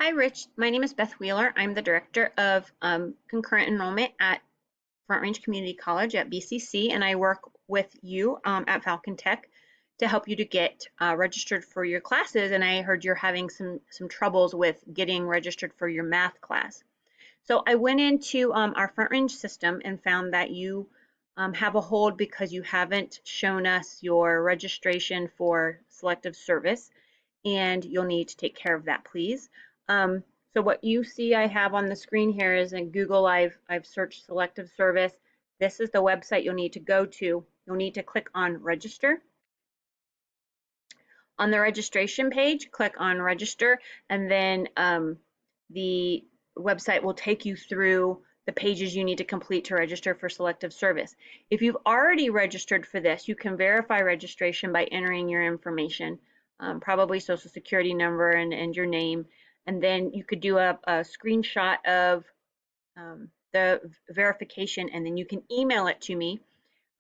Hi, Rich. My name is Beth Wheeler. I'm the Director of Concurrent Enrollment at Front Range Community College at BCC, and I work with you at Falcon Tech to help you to get registered for your classes. And I heard you're having some troubles with getting registered for your math class. So I went into our Front Range system and found that you have a hold because you haven't shown us your registration for selective service, and you'll need to take care of that, please. Um, so what you see I have on the screen here is in Google, I've searched selective service. This is the website you'll need to go to. You'll need to click on register. On the registration page, click on register, and then the website will take you through the pages you need to complete to register for selective service. If you've already registered for this, you can verify registration by entering your information, probably social security number and your name, and then you could do a screenshot of the verification, and then you can email it to me,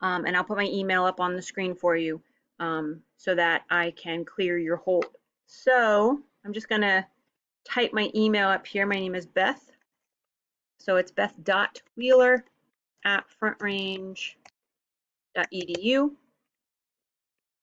and I'll put my email up on the screen for you so that I can clear your hold. So I'm just going to type my email up here. My name is Beth. So it's beth.wheeler@frontrange.edu.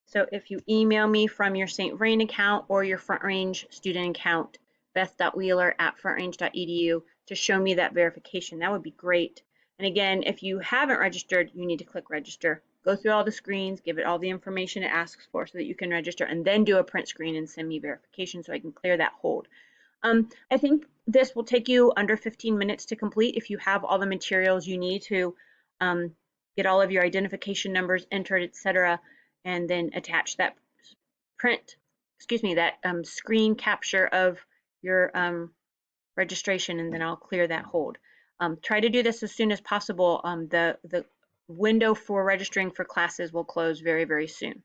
So if you email me from your St. Vrain account or your Front Range student account, beth.wheeler@frontrange.edu, to show me that verification, that would be great. And again, if you haven't registered, you need to click register. Go through all the screens, give it all the information it asks for so that you can register, and then do a print screen and send me verification so I can clear that hold. I think this will take you under 15 minutes to complete if you have all the materials you need to get all of your identification numbers entered, etc., and then attach that screen capture of your registration, and then I'll clear that hold. Try to do this as soon as possible. The window for registering for classes will close very, very soon.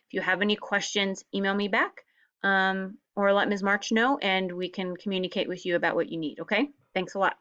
If you have any questions, email me back or let Ms. March know, and we can communicate with you about what you need, okay? Thanks a lot.